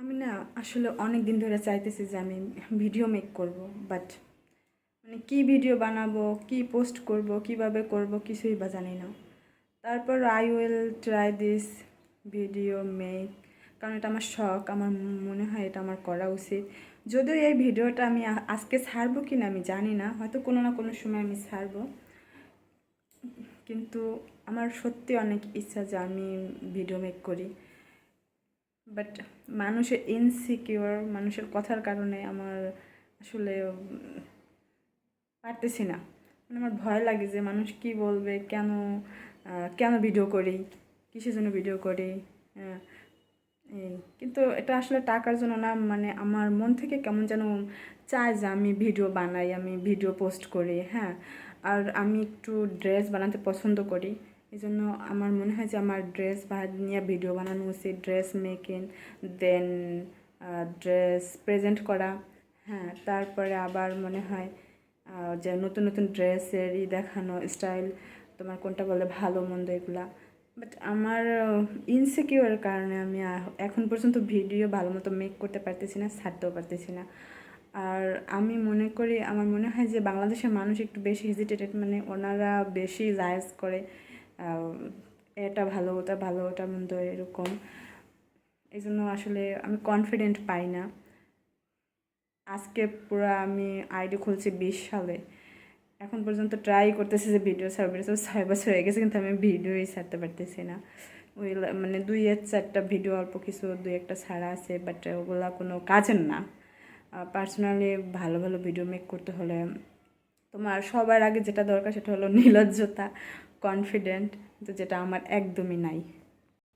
আমি না আসলে অনেক দিন ধরে চাইতেছি যে আমি ভিডিও মেক করব, বাট মানে কি ভিডিও বানাবো, কি পোস্ট করব, কিভাবে করব কিছুই বা জানি না। তারপর I will try this video make, কারণ এটা আমার শখ। আমার মনে হয় এটা আমার করা উচিত। যদিও এই ভিডিওটা আমি আজকে ছাড়বো কি না আমি জানি না, হয়তো কোনো না কোনো সময় আমি ছাড়বো, কিন্তু আমার সত্যি অনেক ইচ্ছা যে আমি ভিডিও মেক করি। বাট মানুষের ইনসিকিউর, মানুষের কথার কারণে আমার আসলে পারতেছি না। মানে আমার ভয় লাগে যে মানুষ কি বলবে, কেন ভিডিও করি, কিসের জন্য ভিডিও করি। হ্যাঁ, এই কিন্তু এটা আসলে টাকার জন্য না, মানে আমার মন থেকে কেমন যেন চায় যে আমি ভিডিও বানাই, আমি ভিডিও পোস্ট করি। হ্যাঁ, আর আমি একটু ড্রেস বানাতে পছন্দ করি। এই জন্য আমার মনে হয় যে আমার ড্রেস নিয়ে ভিডিও বানানো উচিত, ড্রেস মেকিং, দেন ড্রেস প্রেজেন্ট করা। হ্যাঁ, তারপরে আবার মনে হয় যে নতুন নতুন ড্রেসেরই দেখানো স্টাইল, তোমার কোনটা বলে ভালো মন্দ এগুলা। বাট আমার ইনসিকিউরের কারণে আমি এখন পর্যন্ত ভিডিও ভালো মতো মেক করতে পারতেছি না, ছাড়তেও পারতেছি না। আর আমি মনে করি, আমার মনে হয় যে বাংলাদেশের মানুষ একটু বেশি হেজিটেটেড, মানে ওনারা বেশি জায়েজ করে এটা ভালো, ওটা ভালো, ওটা মন্দ এরকম। এই জন্য আসলে আমি কনফিডেন্ট পাই না। আজকে পুরো আমি আইডি খুলছি 20 সালে, এখন পর্যন্ত ট্রাই করতেছি যে ভিডিও ছাড়বো, 6 বছর হয়ে গেছে কিন্তু আমি ভিডিওই ছাড়তে পারতেছি না। ওই মানে 2-4টা ভিডিও অল্প কিছু 2-1টা ছাড়া আছে, বাট ওগুলা কোনো কাজের না। পার্সোনালি ভালো ভালো ভিডিও মেক করতে হলে তোমার সবার আগে যেটা দরকার সেটা হলো নির্লজ্জতা, কনফিডেন্ট, যেটা আমার একদমই নাই।